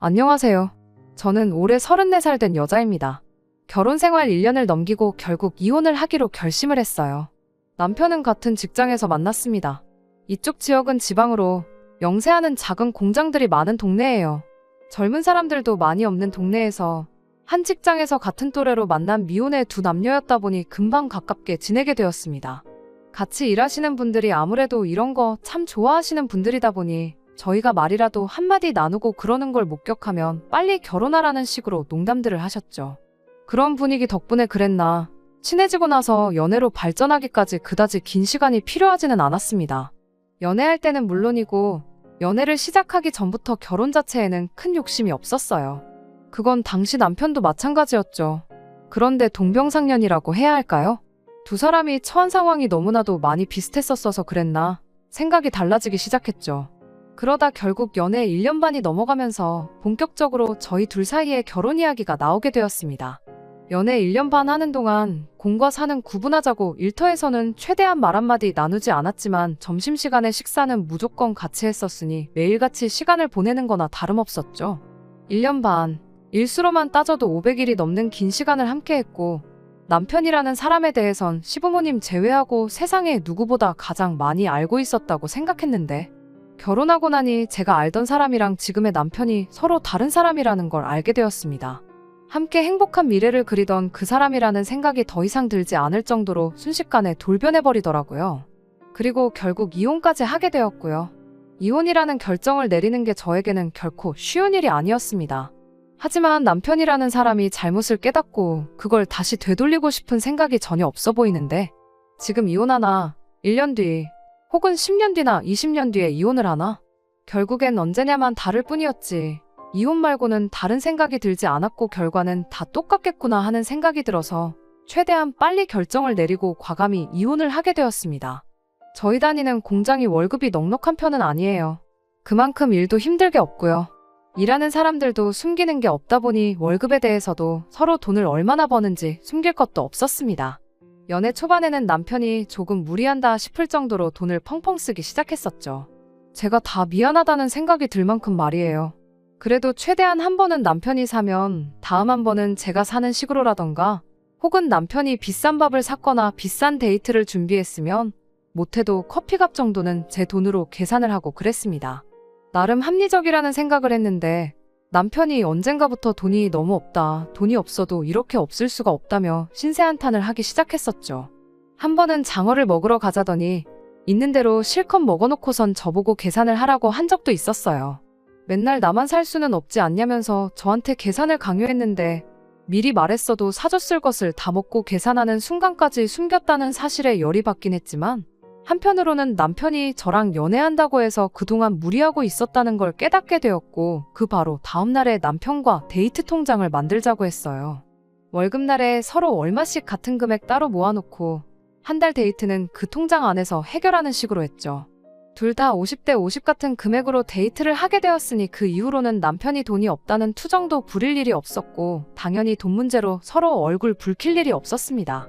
안녕하세요. 저는 올해 34살 된 여자입니다. 결혼 생활 1년을 넘기고 결국 이혼을 하기로 결심을 했어요. 남편은 같은 직장에서 만났습니다. 이쪽 지역은 지방으로 영세하는 작은 공장들이 많은 동네예요. 젊은 사람들도 많이 없는 동네에서 한 직장에서 같은 또래로 만난 미혼의 두 남녀였다 보니 금방 가깝게 지내게 되었습니다. 같이 일하시는 분들이 아무래도 이런 거 참 좋아하시는 분들이다 보니 저희가 말이라도 한마디 나누고 그러는 걸 목격하면 빨리 결혼하라는 식으로 농담들을 하셨죠. 그런 분위기 덕분에 그랬나 친해지고 나서 연애로 발전하기까지 그다지 긴 시간이 필요하지는 않았습니다. 연애할 때는 물론이고 연애를 시작하기 전부터 결혼 자체에는 큰 욕심이 없었어요. 그건 당시 남편도 마찬가지였죠. 그런데 동병상련이라고 해야 할까요? 두 사람이 처한 상황이 너무나도 많이 비슷했었어서 그랬나 생각이 달라지기 시작했죠. 그러다 결국 연애 1년 반이 넘어가면서 본격적으로 저희 둘 사이에 결혼 이야기가 나오게 되었습니다. 연애 1년 반 하는 동안 공과 사는 구분하자고 일터에서는 최대한 말 한마디 나누지 않았지만 점심시간에 식사는 무조건 같이 했었으니 매일같이 시간을 보내는 거나 다름없었죠. 1년 반, 일수로만 따져도 500일이 넘는 긴 시간을 함께 했고 남편이라는 사람에 대해선 시부모님 제외하고 세상에 누구보다 가장 많이 알고 있었다고 생각했는데 결혼하고 나니 제가 알던 사람이랑 지금의 남편이 서로 다른 사람이라는 걸 알게 되었습니다. 함께 행복한 미래를 그리던 그 사람이라는 생각이 더 이상 들지 않을 정도로 순식간에 돌변해버리더라고요. 그리고 결국 이혼까지 하게 되었고요. 이혼이라는 결정을 내리는 게 저에게는 결코 쉬운 일이 아니었습니다. 하지만 남편이라는 사람이 잘못을 깨닫고 그걸 다시 되돌리고 싶은 생각이 전혀 없어 보이는데 지금 이혼하나 1년 뒤 혹은 10년 뒤나 20년 뒤에 이혼을 하나? 결국엔 언제냐만 다를 뿐이었지. 이혼 말고는 다른 생각이 들지 않았고 결과는 다 똑같겠구나 하는 생각이 들어서 최대한 빨리 결정을 내리고 과감히 이혼을 하게 되었습니다. 저희 다니는 공장이 월급이 넉넉한 편은 아니에요. 그만큼 일도 힘들게 없고요. 일하는 사람들도 숨기는 게 없다 보니 월급에 대해서도 서로 돈을 얼마나 버는지 숨길 것도 없었습니다. 연애 초반에는 남편이 조금 무리한다 싶을 정도로 돈을 펑펑 쓰기 시작했었죠. 제가 다 미안하다는 생각이 들 만큼 말이에요. 그래도 최대한 한 번은 남편이 사면 다음 한 번은 제가 사는 식으로라던가 혹은 남편이 비싼 밥을 샀거나 비싼 데이트를 준비했으면 못해도 커피값 정도는 제 돈으로 계산을 하고 그랬습니다. 나름 합리적이라는 생각을 했는데 남편이 언젠가부터 돈이 너무 없다, 돈이 없어도 이렇게 없을 수가 없다며 신세한탄을 하기 시작했었죠. 한 번은 장어를 먹으러 가자더니 있는 대로 실컷 먹어놓고선 저보고 계산을 하라고 한 적도 있었어요. 맨날 나만 살 수는 없지 않냐면서 저한테 계산을 강요했는데 미리 말했어도 사줬을 것을 다 먹고 계산하는 순간까지 숨겼다는 사실에 열이 받긴 했지만 한편으로는 남편이 저랑 연애한다고 해서 그동안 무리하고 있었다는 걸 깨닫게 되었고 그 바로 다음날에 남편과 데이트 통장을 만들자고 했어요. 월급날에 서로 얼마씩 같은 금액 따로 모아놓고 한 달 데이트는 그 통장 안에서 해결하는 식으로 했죠. 둘 다 50대 50 같은 금액으로 데이트를 하게 되었으니 그 이후로는 남편이 돈이 없다는 투정도 부릴 일이 없었고 당연히 돈 문제로 서로 얼굴 붉힐 일이 없었습니다.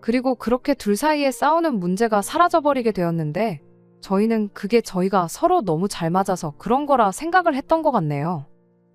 그리고 그렇게 둘 사이에 싸우는 문제가 사라져버리게 되었는데 저희는 그게 저희가 서로 너무 잘 맞아서 그런 거라 생각을 했던 것 같네요.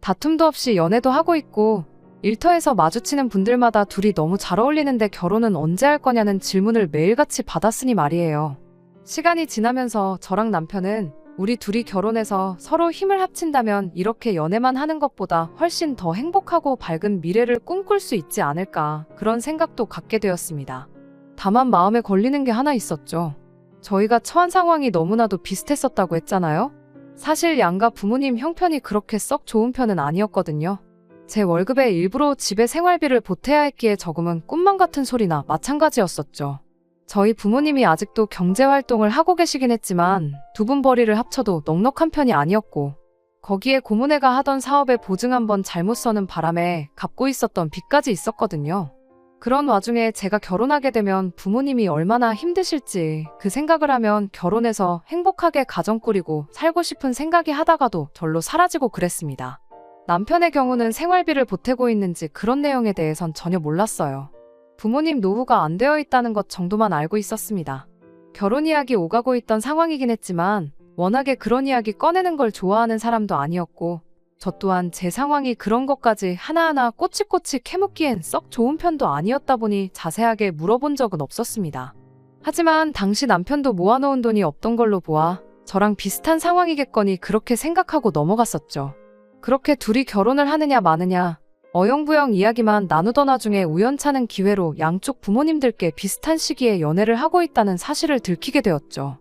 다툼도 없이 연애도 하고 있고 일터에서 마주치는 분들마다 둘이 너무 잘 어울리는데 결혼은 언제 할 거냐는 질문을 매일같이 받았으니 말이에요. 시간이 지나면서 저랑 남편은 우리 둘이 결혼해서 서로 힘을 합친다면 이렇게 연애만 하는 것보다 훨씬 더 행복하고 밝은 미래를 꿈꿀 수 있지 않을까 그런 생각도 갖게 되었습니다. 다만 마음에 걸리는 게 하나 있었죠. 저희가 처한 상황이 너무나도 비슷했었다고 했잖아요. 사실 양가 부모님 형편이 그렇게 썩 좋은 편은 아니었거든요. 제 월급의 일부로 집에 생활비를 보태야 했기에 저금은 꿈만 같은 소리나 마찬가지였었죠. 저희 부모님이 아직도 경제활동을 하고 계시긴 했지만 두 분 벌이를 합쳐도 넉넉한 편이 아니었고 거기에 고모네가 하던 사업에 보증 한번 잘못 서는 바람에 갚고 있었던 빚까지 있었거든요. 그런 와중에 제가 결혼하게 되면 부모님이 얼마나 힘드실지 그 생각을 하면 결혼해서 행복하게 가정 꾸리고 살고 싶은 생각이 하다가도 절로 사라지고 그랬습니다. 남편의 경우는 생활비를 보태고 있는지 그런 내용에 대해선 전혀 몰랐어요. 부모님 노후가 안 되어 있다는 것 정도만 알고 있었습니다. 결혼 이야기 오가고 있던 상황이긴 했지만 워낙에 그런 이야기 꺼내는 걸 좋아하는 사람도 아니었고 저 또한 제 상황이 그런 것까지 하나하나 꼬치꼬치 캐묻기엔 썩 좋은 편도 아니었다 보니 자세하게 물어본 적은 없었습니다. 하지만 당시 남편도 모아놓은 돈이 없던 걸로 보아 저랑 비슷한 상황이겠거니 그렇게 생각하고 넘어갔었죠. 그렇게 둘이 결혼을 하느냐 마느냐 어영부영 이야기만 나누던 와중에 우연찮은 기회로 양쪽 부모님들께 비슷한 시기에 연애를 하고 있다는 사실을 들키게 되었죠.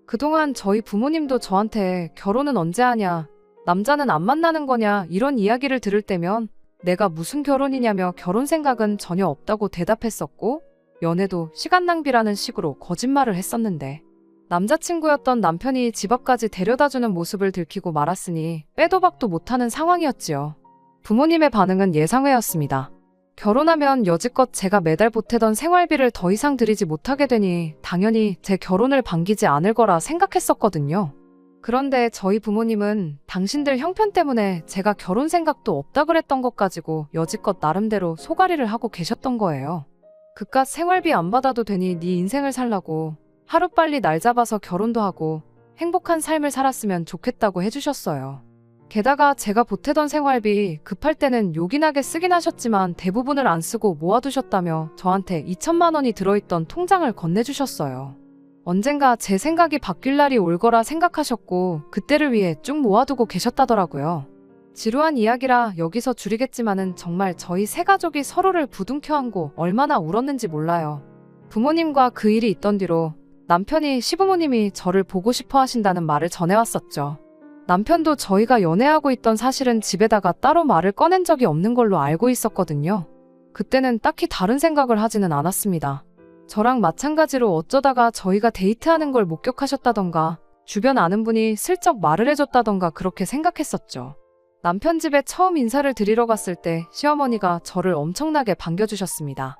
그동안 저희 부모님도 저한테 결혼은 언제 하냐, 남자는 안 만나는 거냐 이런 이야기를 들을 때면 내가 무슨 결혼이냐며 결혼 생각은 전혀 없다고 대답했었고 연애도 시간 낭비라는 식으로 거짓말을 했었는데 남자친구였던 남편이 집 앞까지 데려다주는 모습을 들키고 말았으니 빼도 박도 못하는 상황이었지요. 부모님의 반응은 예상외였습니다. 결혼하면 여지껏 제가 매달 보태던 생활비를 더 이상 드리지 못하게 되니 당연히 제 결혼을 반기지 않을 거라 생각했었거든요. 그런데 저희 부모님은 당신들 형편 때문에 제가 결혼 생각도 없다 그랬던 것 가지고 여지껏 나름대로 소가리를 하고 계셨던 거예요. 그깟 생활비 안 받아도 되니 네 인생을 살라고 하루빨리 날 잡아서 결혼도 하고 행복한 삶을 살았으면 좋겠다고 해주셨어요. 게다가 제가 보태던 생활비 급할 때는 요긴하게 쓰긴 하셨지만 대부분을 안 쓰고 모아두셨다며 저한테 2천만 원이 들어있던 통장을 건네주셨어요. 언젠가 제 생각이 바뀔 날이 올 거라 생각하셨고 그때를 위해 쭉 모아두고 계셨다더라고요. 지루한 이야기라 여기서 줄이겠지만은 정말 저희 세 가족이 서로를 부둥켜 안고 얼마나 울었는지 몰라요. 부모님과 그 일이 있던 뒤로 남편이 시부모님이 저를 보고 싶어 하신다는 말을 전해왔었죠. 남편도 저희가 연애하고 있던 사실은 집에다가 따로 말을 꺼낸 적이 없는 걸로 알고 있었거든요. 그때는 딱히 다른 생각을 하지는 않았습니다. 저랑 마찬가지로 어쩌다가 저희가 데이트하는 걸 목격하셨다던가 주변 아는 분이 슬쩍 말을 해줬다던가 그렇게 생각했었죠. 남편 집에 처음 인사를 드리러 갔을 때 시어머니가 저를 엄청나게 반겨주셨습니다.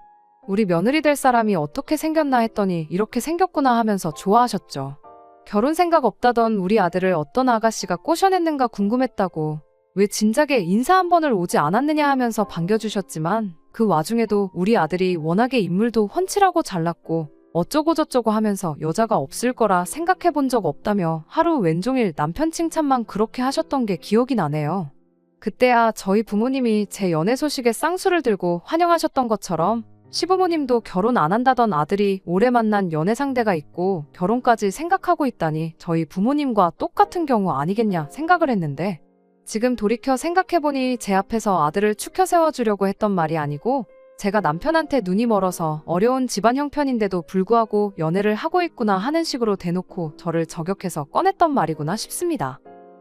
우리 며느리 될 사람이 어떻게 생겼나 했더니 이렇게 생겼구나 하면서 좋아하셨죠. 결혼 생각 없다던 우리 아들을 어떤 아가씨가 꼬셔냈는가 궁금했다고 왜 진작에 인사 한 번을 오지 않았느냐 하면서 반겨주셨지만 그 와중에도 우리 아들이 워낙에 인물도 훤칠하고 잘났고 어쩌고 저쩌고 하면서 여자가 없을 거라 생각해 본 적 없다며 하루 왼종일 남편 칭찬만 그렇게 하셨던 게 기억이 나네요. 그때야 저희 부모님이 제 연애 소식에 쌍수를 들고 환영하셨던 것처럼 시부모님도 결혼 안 한다던 아들이 올해 만난 연애 상대가 있고 결혼까지 생각하고 있다니 저희 부모님과 똑같은 경우 아니겠냐 생각을 했는데 지금 돌이켜 생각해보니 제 앞에서 아들을 추켜 세워주려고 했던 말이 아니고 제가 남편한테 눈이 멀어서 어려운 집안 형편인데도 불구하고 연애를 하고 있구나 하는 식으로 대놓고 저를 저격해서 꺼냈던 말이구나 싶습니다.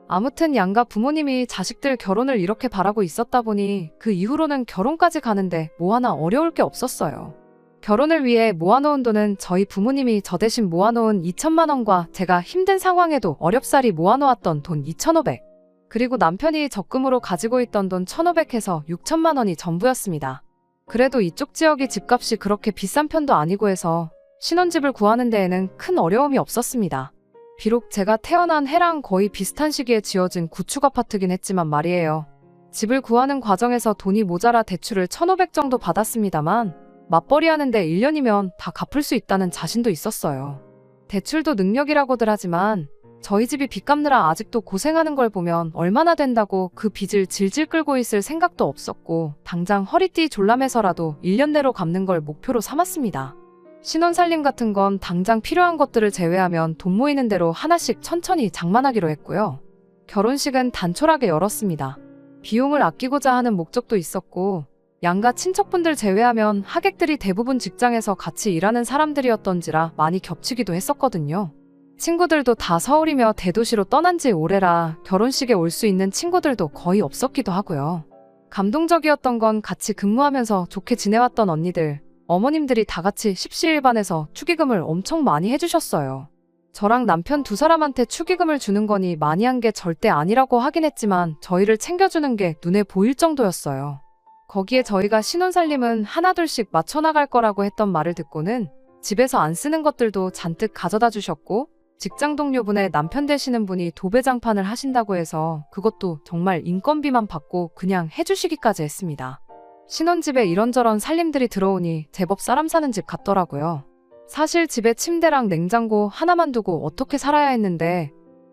아무튼 양가 부모님이 자식들 결혼을 이렇게 바라고 있었다 보니 그 이후로는 결혼까지 가는데 뭐 하나 어려울 게 없었어요. 결혼을 위해 모아놓은 돈은 저희 부모님이 저 대신 모아놓은 2천만 원과 제가 힘든 상황에도 어렵사리 모아놓았던 돈 2,500, 그리고 남편이 적금으로 가지고 있던 돈 1,500 해서 6천만 원이 전부였습니다. 그래도 이쪽 지역이 집값이 그렇게 비싼 편도 아니고 해서 신혼집을 구하는 데에는 큰 어려움이 없었습니다. 비록 제가 태어난 해랑 거의 비슷한 시기에 지어진 구축 아파트긴 했지만 말이에요. 집을 구하는 과정에서 돈이 모자라 대출을 1,500 정도 받았습니다만 맞벌이 하는데 1년이면 다 갚을 수 있다는 자신도 있었어요. 대출도 능력이라고들 하지만 저희 집이 빚 갚느라 아직도 고생하는 걸 보면 얼마나 된다고 그 빚을 질질 끌고 있을 생각도 없었고 당장 허리띠 졸라매서라도 1년 내로 갚는 걸 목표로 삼았습니다. 신혼살림 같은 건 당장 필요한 것들을 제외하면 돈 모이는 대로 하나씩 천천히 장만하기로 했고요. 결혼식은 단촐하게 열었습니다. 비용을 아끼고자 하는 목적도 있었고 양가 친척분들 제외하면 하객들이 대부분 직장에서 같이 일하는 사람들이었던지라 많이 겹치기도 했었거든요. 친구들도 다 서울이며 대도시로 떠난 지 오래라 결혼식에 올 수 있는 친구들도 거의 없었기도 하고요. 감동적이었던 건 같이 근무하면서 좋게 지내왔던 언니들, 어머님들이 다 같이 십시일반해서 축의금을 엄청 많이 해주셨어요. 저랑 남편 두 사람한테 축의금을 주는 거니 많이 한 게 절대 아니라고 하긴 했지만 저희를 챙겨주는 게 눈에 보일 정도였어요. 거기에 저희가 신혼살림은 하나둘씩 맞춰나갈 거라고 했던 말을 듣고는 집에서 안 쓰는 것들도 잔뜩 가져다 주셨고 직장 동료분의 남편 되시는 분이 도배장판을 하신다고 해서 그것도 정말 인건비만 받고 그냥 해주시기까지 했습니다. 신혼집에 이런저런 살림들이 들어오니 제법 사람 사는 집 같더라고요. 사실 집에 침대랑 냉장고 하나만 두고 어떻게 살아야 했는데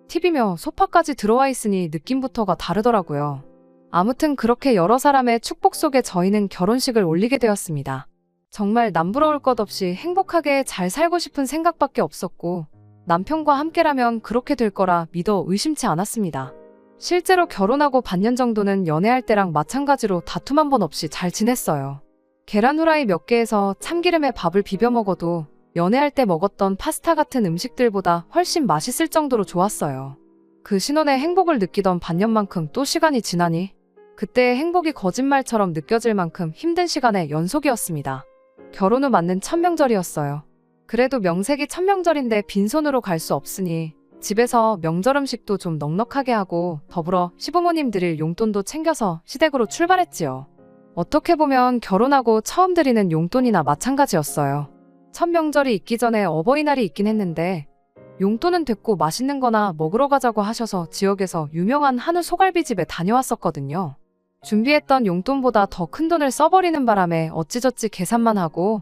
TV며 소파까지 들어와 있으니 느낌부터가 다르더라고요. 아무튼 그렇게 여러 사람의 축복 속에 저희는 결혼식을 올리게 되었습니다. 정말 남부러울 것 없이 행복하게 잘 살고 싶은 생각밖에 없었고 남편과 함께라면 그렇게 될 거라 믿어 의심치 않았습니다. 실제로 결혼하고 반년 정도는 연애할 때랑 마찬가지로 다툼 한 번 없이 잘 지냈어요. 계란 후라이 몇 개에서 참기름에 밥을 비벼 먹어도 연애할 때 먹었던 파스타 같은 음식들보다 훨씬 맛있을 정도로 좋았어요. 그 신혼의 행복을 느끼던 반년만큼 또 시간이 지나니 그때의 행복이 거짓말처럼 느껴질 만큼 힘든 시간의 연속이었습니다. 결혼 후 맞는 첫 명절이었어요. 그래도 명색이 첫 명절인데 빈손으로 갈 수 없으니 집에서 명절 음식도 좀 넉넉하게 하고 더불어 시부모님 드릴 용돈도 챙겨서 시댁으로 출발했지요. 어떻게 보면 결혼하고 처음 드리는 용돈이나 마찬가지였어요. 첫 명절이 있기 전에 어버이날이 있긴 했는데 용돈은 됐고 맛있는 거나 먹으러 가자고 하셔서 지역에서 유명한 한우 소갈비집에 다녀왔었거든요. 준비했던 용돈보다 더 큰 돈을 써버리는 바람에 어찌저찌 계산만 하고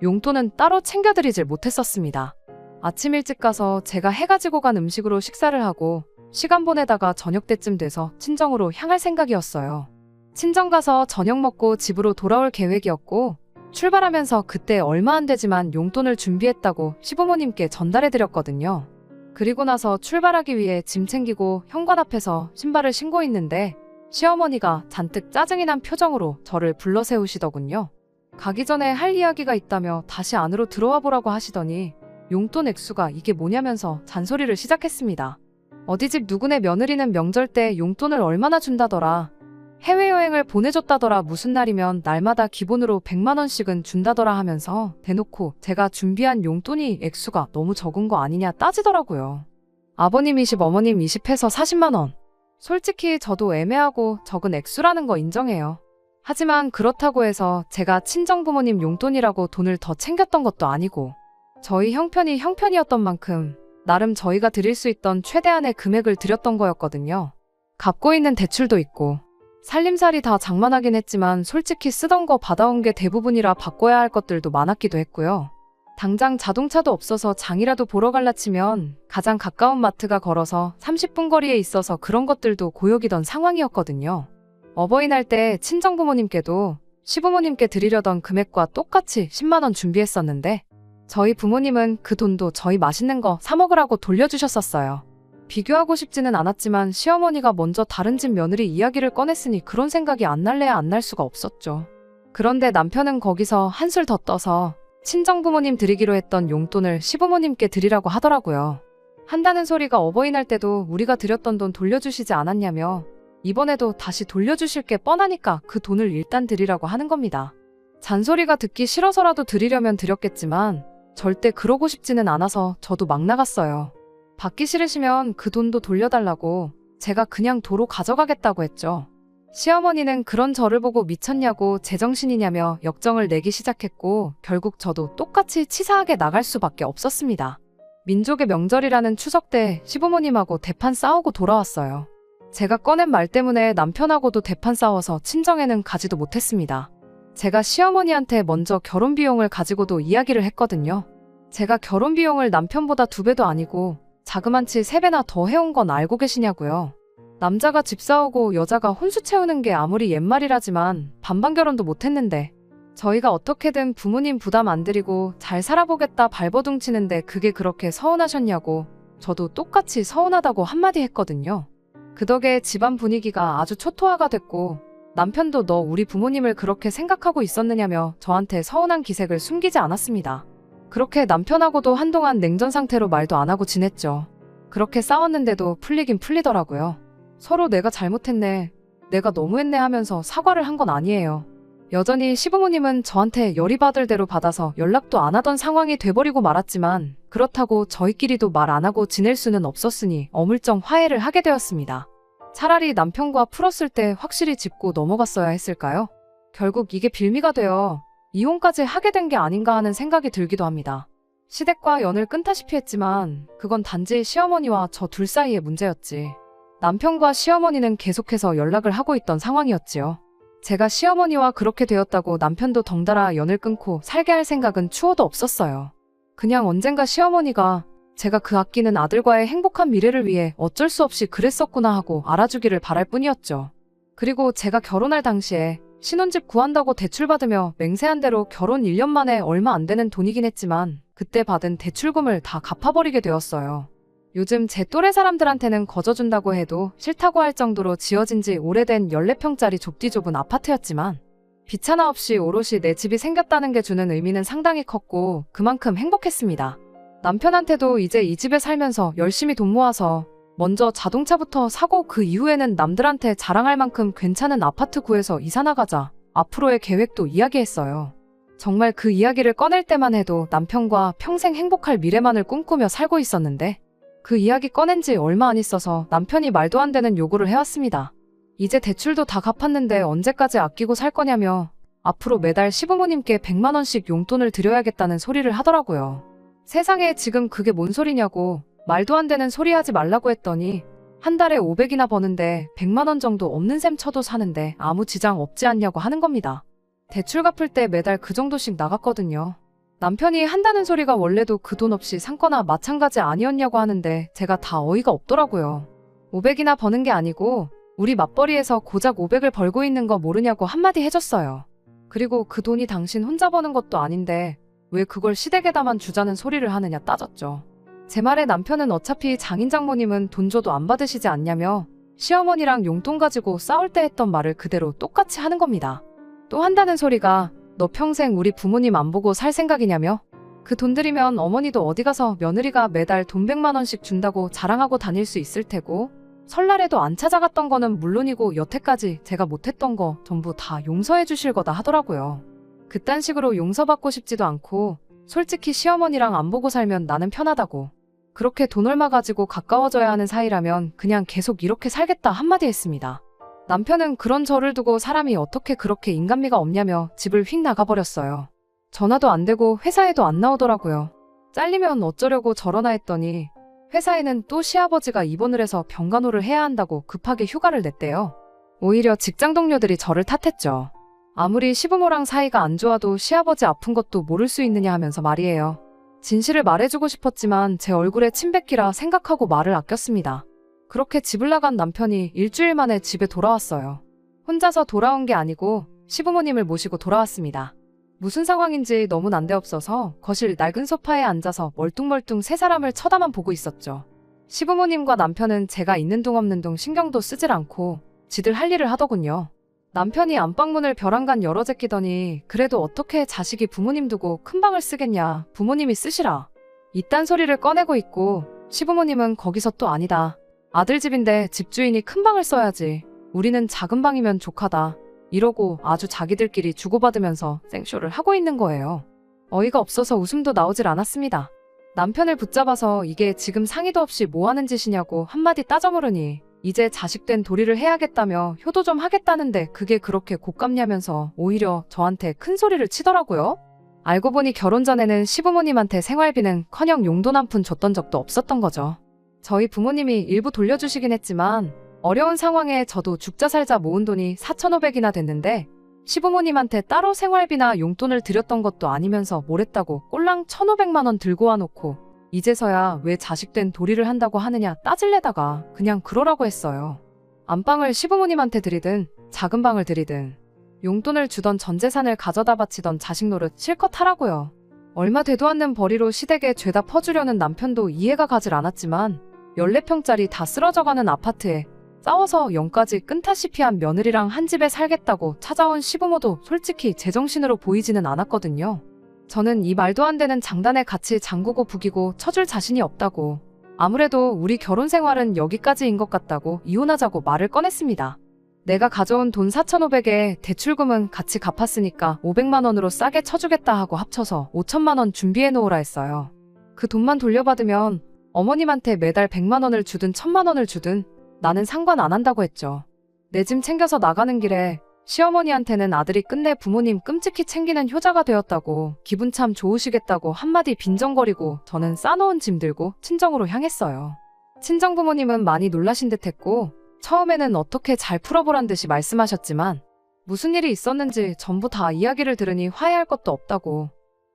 용돈은 따로 챙겨드리질 못했었습니다. 아침 일찍 가서 제가 해가지고 간 음식으로 식사를 하고 시간 보내다가 저녁 때쯤 돼서 친정으로 향할 생각이었어요. 친정 가서 저녁 먹고 집으로 돌아올 계획이었고 출발하면서 그때 얼마 안 되지만 용돈을 준비했다고 시부모님께 전달해드렸거든요. 그리고 나서 출발하기 위해 짐 챙기고 현관 앞에서 신발을 신고 있는데 시어머니가 잔뜩 짜증이 난 표정으로 저를 불러 세우시더군요. 가기 전에 할 이야기가 있다며 다시 안으로 들어와 보라고 하시더니 용돈 액수가 이게 뭐냐면서 잔소리를 시작했습니다. 어디 집 누구네 며느리는 명절 때 용돈을 얼마나 준다더라. 해외여행을 보내줬다더라. 무슨 날이면 날마다 기본으로 100만 원씩은 준다더라 하면서 대놓고 제가 준비한 용돈이 액수가 너무 적은 거 아니냐 따지더라고요. 아버님 20, 어머님 20 해서 40만 원. 솔직히 저도 애매하고 적은 액수라는 거 인정해요. 하지만 그렇다고 해서 제가 친정부모님 용돈이라고 돈을 더 챙겼던 것도 아니고 저희 형편이 형편이었던 만큼 나름 저희가 드릴 수 있던 최대한의 금액을 드렸던 거였거든요. 갚고 있는 대출도 있고 살림살이 다 장만하긴 했지만 솔직히 쓰던 거 받아온 게 대부분이라 바꿔야 할 것들도 많았기도 했고요. 당장 자동차도 없어서 장이라도 보러 갈라 치면 가장 가까운 마트가 걸어서 30분 거리에 있어서 그런 것들도 고역이던 상황이었거든요. 어버이날 때 친정부모님께도 시부모님께 드리려던 금액과 똑같이 10만 원 준비했었는데 저희 부모님은 그 돈도 저희 맛있는 거 사 먹으라고 돌려주셨었어요. 비교하고 싶지는 않았지만 시어머니가 먼저 다른 집 며느리 이야기를 꺼냈으니 그런 생각이 안 날래야 안 날 수가 없었죠. 그런데 남편은 거기서 한술 더 떠서 친정부모님 드리기로 했던 용돈을 시부모님께 드리라고 하더라고요. 한다는 소리가 어버이날 때도 우리가 드렸던 돈 돌려주시지 않았냐며 이번에도 다시 돌려주실 게 뻔하니까 그 돈을 일단 드리라고 하는 겁니다. 잔소리가 듣기 싫어서라도 드리려면 드렸겠지만 절대 그러고 싶지는 않아서 저도 막 나갔어요. 받기 싫으시면 그 돈도 돌려달라고 제가 그냥 도로 가져가겠다고 했죠. 시어머니는 그런 저를 보고 미쳤냐고 제정신이냐며 역정을 내기 시작했고 결국 저도 똑같이 치사하게 나갈 수밖에 없었습니다. 민족의 명절이라는 추석 때 시부모님하고 대판 싸우고 돌아왔어요. 제가 꺼낸 말 때문에 남편하고도 대판 싸워서 친정에는 가지도 못했습니다. 제가 시어머니한테 먼저 결혼 비용을 가지고도 이야기를 했거든요. 제가 결혼 비용을 남편보다 2배도 아니고 자그만치 3배나 더 해온 건 알고 계시냐고요. 남자가 집 사오고 여자가 혼수 채우는 게 아무리 옛말이라지만 반반 결혼도 못했는데 저희가 어떻게든 부모님 부담 안 드리고 잘 살아보겠다 발버둥 치는데 그게 그렇게 서운하셨냐고 저도 똑같이 서운하다고 한마디 했거든요. 그 덕에 집안 분위기가 아주 초토화가 됐고 남편도 너 우리 부모님을 그렇게 생각하고 있었느냐며 저한테 서운한 기색을 숨기지 않았습니다. 그렇게 남편하고도 한동안 냉전 상태로 말도 안 하고 지냈죠. 그렇게 싸웠는데도 풀리긴 풀리더라고요. 서로 내가 잘못했네, 내가 너무했네 하면서 사과를 한 건 아니에요. 여전히 시부모님은 저한테 열이 받을 대로 받아서 연락도 안 하던 상황이 돼버리고 말았지만 그렇다고 저희끼리도 말 안 하고 지낼 수는 없었으니 어물쩡 화해를 하게 되었습니다. 차라리 남편과 풀었을 때 확실히 짚고 넘어갔어야 했을까요? 결국 이게 빌미가 되어 이혼까지 하게 된 게 아닌가 하는 생각이 들기도 합니다. 시댁과 연을 끊다시피 했지만 그건 단지 시어머니와 저 둘 사이의 문제였지. 남편과 시어머니는 계속해서 연락을 하고 있던 상황이었지요. 제가 시어머니와 그렇게 되었다고 남편도 덩달아 연을 끊고 살게 할 생각은 추호도 없었어요. 그냥 언젠가 시어머니가 제가 그 아끼는 아들과의 행복한 미래를 위해 어쩔 수 없이 그랬었구나 하고 알아주기를 바랄 뿐이었죠. 그리고 제가 결혼할 당시에 신혼집 구한다고 대출받으며 맹세한 대로 결혼 1년 만에 얼마 안 되는 돈이긴 했지만 그때 받은 대출금을 다 갚아버리게 되었어요. 요즘 제 또래 사람들한테는 거저준다고 해도 싫다고 할 정도로 지어진 지 오래된 14평짜리 좁디 좁은 아파트였지만 빚 하나 없이 오롯이 내 집이 생겼다는 게 주는 의미는 상당히 컸고 그만큼 행복했습니다. 남편한테도 이제 이 집에 살면서 열심히 돈 모아서 먼저 자동차부터 사고 그 이후에는 남들한테 자랑할 만큼 괜찮은 아파트 구해서 이사 나가자 앞으로의 계획도 이야기했어요. 정말 그 이야기를 꺼낼 때만 해도 남편과 평생 행복할 미래만을 꿈꾸며 살고 있었는데 그 이야기 꺼낸 지 얼마 안 있어서 남편이 말도 안 되는 요구를 해왔습니다. 이제 대출도 다 갚았는데 언제까지 아끼고 살 거냐며 앞으로 매달 시부모님께 100만 원씩 용돈을 드려야겠다는 소리를 하더라고요. 세상에 지금 그게 뭔 소리냐고 말도 안 되는 소리 하지 말라고 했더니 한 달에 500이나 버는데 100만 원 정도 없는 셈 쳐도 사는데 아무 지장 없지 않냐고 하는 겁니다. 대출 갚을 때 매달 그 정도씩 나갔거든요. 남편이 한다는 소리가 원래도 그 돈 없이 산 거나 마찬가지 아니었냐고 하는데 제가 다 어이가 없더라고요. 500이나 버는 게 아니고 우리 맞벌이에서 고작 500을 벌고 있는 거 모르냐고 한마디 해줬어요. 그리고 그 돈이 당신 혼자 버는 것도 아닌데 왜 그걸 시댁에다만 주자는 소리를 하느냐 따졌죠. 제 말에 남편은 어차피 장인 장모님은 돈 줘도 안 받으시지 않냐며 시어머니랑 용돈 가지고 싸울 때 했던 말을 그대로 똑같이 하는 겁니다. 또 한다는 소리가 너 평생 우리 부모님 안 보고 살 생각이냐며? 그 돈 들이면 어머니도 어디 가서 며느리가 매달 돈 100만 원씩 준다고 자랑하고 다닐 수 있을 테고 설날에도 안 찾아갔던 거는 물론이고 여태까지 제가 못했던 거 전부 다 용서해 주실 거다 하더라고요. 그딴 식으로 용서받고 싶지도 않고 솔직히 시어머니랑 안 보고 살면 나는 편하다고. 그렇게 돈 얼마 가지고 가까워져야 하는 사이라면 그냥 계속 이렇게 살겠다 한마디 했습니다. 남편은 그런 저를 두고 사람이 어떻게 그렇게 인간미가 없냐며 집을 휙 나가버렸어요. 전화도 안 되고 회사에도 안 나오더라고요. 잘리면 어쩌려고 저러나 했더니 회사에는 또 시아버지가 입원을 해서 병간호를 해야 한다고 급하게 휴가를 냈대요. 오히려 직장 동료들이 저를 탓했죠. 아무리 시부모랑 사이가 안 좋아도 시아버지 아픈 것도 모를 수 있느냐 하면서 말이에요. 진실을 말해주고 싶었지만 제 얼굴에 침 뱉기라 생각하고 말을 아꼈습니다. 그렇게 집을 나간 남편이 일주일 만에 집에 돌아왔어요. 혼자서 돌아온 게 아니고 시부모님을 모시고 돌아왔습니다. 무슨 상황인지 너무 난데없어서 거실 낡은 소파에 앉아서 멀뚱멀뚱 세 사람을 쳐다만 보고 있었죠. 시부모님과 남편은 제가 있는 둥 없는 둥 신경도 쓰질 않고 지들 할 일을 하더군요. 남편이 안방문을 벼랑간 열어 제끼더니 그래도 어떻게 자식이 부모님 두고 큰 방을 쓰겠냐, 부모님이 쓰시라. 이딴 소리를 꺼내고 있고 시부모님은 거기서 또 아니다. 아들 집인데 집주인이 큰 방을 써야지. 우리는 작은 방이면 족하다. 이러고 아주 자기들끼리 주고받으면서 생쇼를 하고 있는 거예요. 어이가 없어서 웃음도 나오질 않았습니다. 남편을 붙잡아서 이게 지금 상의도 없이 뭐 하는 짓이냐고 한마디 따져 물으니 이제 자식된 도리를 해야겠다며 효도 좀 하겠다는데 그게 그렇게 곶감냐면서 오히려 저한테 큰 소리를 치더라고요. 알고 보니 결혼 전에는 시부모님한테 생활비는커녕 용돈 한 푼 줬던 적도 없었던 거죠. 저희 부모님이 일부 돌려주시긴 했지만 어려운 상황에 저도 죽자 살자 모은 돈이 4,500이나 됐는데 시부모님한테 따로 생활비나 용돈을 드렸던 것도 아니면서 뭘 했다고 꼴랑 1,500만 원 들고 와놓고 이제서야 왜 자식된 도리를 한다고 하느냐 따질래다가 그냥 그러라고 했어요. 안방을 시부모님한테 드리든 작은 방을 드리든 용돈을 주던 전 재산을 가져다 바치던 자식 노릇 실컷 하라고요. 얼마 되도 않는 벌이로 시댁에 죄다 퍼주려는 남편도 이해가 가질 않았지만 14평짜리 다 쓰러져가는 아파트에 싸워서 영까지 끈타시피 한 며느리랑 한 집에 살겠다고 찾아온 시부모도 솔직히 제정신으로 보이지는 않았거든요. 저는 이 말도 안 되는 장단에 같이 잠그고 부기고 쳐줄 자신이 없다고, 아무래도 우리 결혼 생활은 여기까지인 것 같다고 이혼하자고 말을 꺼냈습니다. 내가 가져온 돈 4,500에 대출금은 같이 갚았으니까 500만 원으로 싸게 쳐주겠다 하고 합쳐서 5천만 원 준비해 놓으라 했어요. 그 돈만 돌려받으면 어머님한테 매달 100만 원을 주든 1,000만 원을 주든 나는 상관 안 한다고 했죠. 내 짐 챙겨서 나가는 길에 시어머니한테는 아들이 끝내 부모님 끔찍히 챙기는 효자가 되었다고 기분 참 좋으시겠다고 한마디 빈정거리고 저는 싸놓은 짐 들고 친정으로 향했어요. 친정부모님은 많이 놀라신 듯 했고 처음에는 어떻게 잘 풀어보란 듯이 말씀하셨지만 무슨 일이 있었는지 전부 다 이야기를 들으니 화해할 것도 없다고,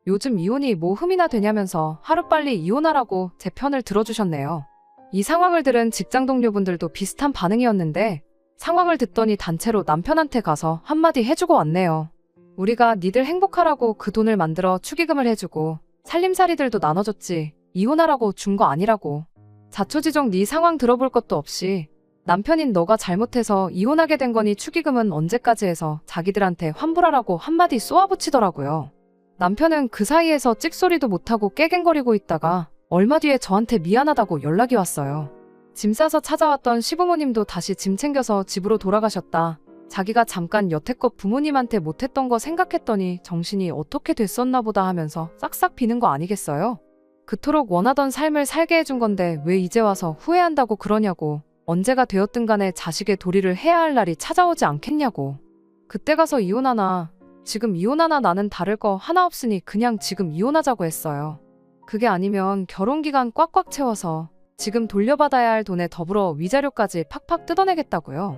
요즘 이혼이 뭐 흠이나 되냐면서 하루빨리 이혼하라고 제 편을 들어주셨네요. 이 상황을 들은 직장 동료분들도 비슷한 반응이었는데 상황을 듣더니 단체로 남편한테 가서 한마디 해주고 왔네요. 우리가 니들 행복하라고 그 돈을 만들어 축의금을 해주고 살림살이들도 나눠줬지 이혼하라고 준 거 아니라고. 자초지종 네 상황 들어볼 것도 없이 남편인 너가 잘못해서 이혼하게 된 거니 축의금은 언제까지 해서 자기들한테 환불하라고 한마디 쏘아붙이더라고요. 남편은 그 사이에서 찍소리도 못하고 깨갱거리고 있다가 얼마 뒤에 저한테 미안하다고 연락이 왔어요. 짐 싸서 찾아왔던 시부모님도 다시 짐 챙겨서 집으로 돌아가셨다. 자기가 잠깐 여태껏 부모님한테 못했던 거 생각했더니 정신이 어떻게 됐었나 보다 하면서 싹싹 비는 거 아니겠어요? 그토록 원하던 삶을 살게 해준 건데 왜 이제 와서 후회한다고 그러냐고. 언제가 되었든 간에 자식의 도리를 해야 할 날이 찾아오지 않겠냐고. 그때 가서 이혼하나 지금 이혼하나 나는 다를 거 하나 없으니 그냥 지금 이혼하자고 했어요. 그게 아니면 결혼기간 꽉꽉 채워서 지금 돌려받아야 할 돈에 더불어 위자료까지 팍팍 뜯어내겠다고요.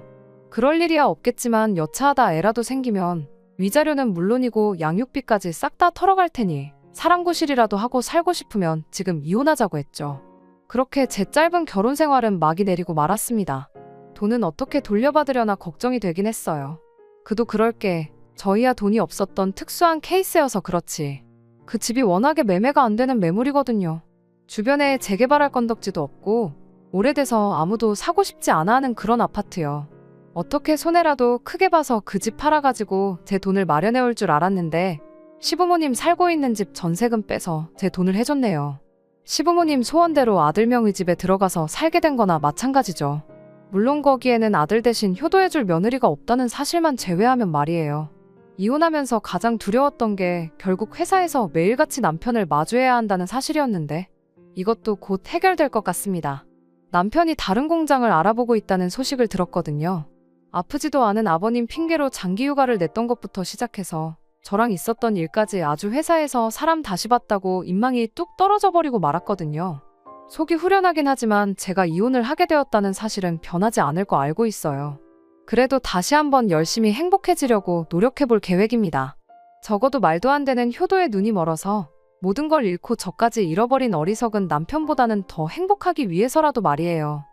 그럴 일이야 없겠지만 여차하다 애라도 생기면 위자료는 물론이고 양육비까지 싹 다 털어갈 테니 사랑구실이라도 하고 살고 싶으면 지금 이혼하자고 했죠. 그렇게 제 짧은 결혼 생활은 막이 내리고 말았습니다. 돈은 어떻게 돌려받으려나 걱정이 되긴 했어요. 그도 그럴 게 저희야 돈이 없었던 특수한 케이스여서 그렇지. 그 집이 워낙에 매매가 안 되는 매물이거든요. 주변에 재개발할 건덕지도 없고 오래돼서 아무도 사고 싶지 않아 하는 그런 아파트요. 어떻게 손해라도 크게 봐서 그 집 팔아가지고 제 돈을 마련해 올 줄 알았는데 시부모님 살고 있는 집 전세금 빼서 제 돈을 해줬네요. 시부모님 소원대로 아들 명의 집에 들어가서 살게 된 거나 마찬가지죠. 물론 거기에는 아들 대신 효도해줄 며느리가 없다는 사실만 제외하면 말이에요. 이혼하면서 가장 두려웠던 게 결국 회사에서 매일같이 남편을 마주해야 한다는 사실이었는데 이것도 곧 해결될 것 같습니다. 남편이 다른 공장을 알아보고 있다는 소식을 들었거든요. 아프지도 않은 아버님 핑계로 장기 휴가를 냈던 것부터 시작해서 저랑 있었던 일까지 아주 회사에서 사람 다시 봤다고 인망이 뚝 떨어져 버리고 말았거든요. 속이 후련하긴 하지만 제가 이혼을 하게 되었다는 사실은 변하지 않을 거 알고 있어요. 그래도 다시 한번 열심히 행복해지려고 노력해볼 계획입니다. 적어도 말도 안 되는 효도에 눈이 멀어서 모든 걸 잃고 저까지 잃어버린 어리석은 남편보다는 더 행복하기 위해서라도 말이에요.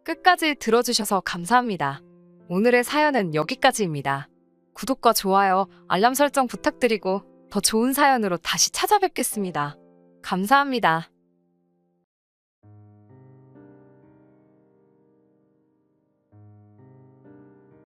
끝까지 들어주셔서 감사합니다. 오늘의 사연은 여기까지입니다. 구독과 좋아요, 알람 설정 부탁드리고 더 좋은 사연으로 다시 찾아뵙겠습니다. 감사합니다.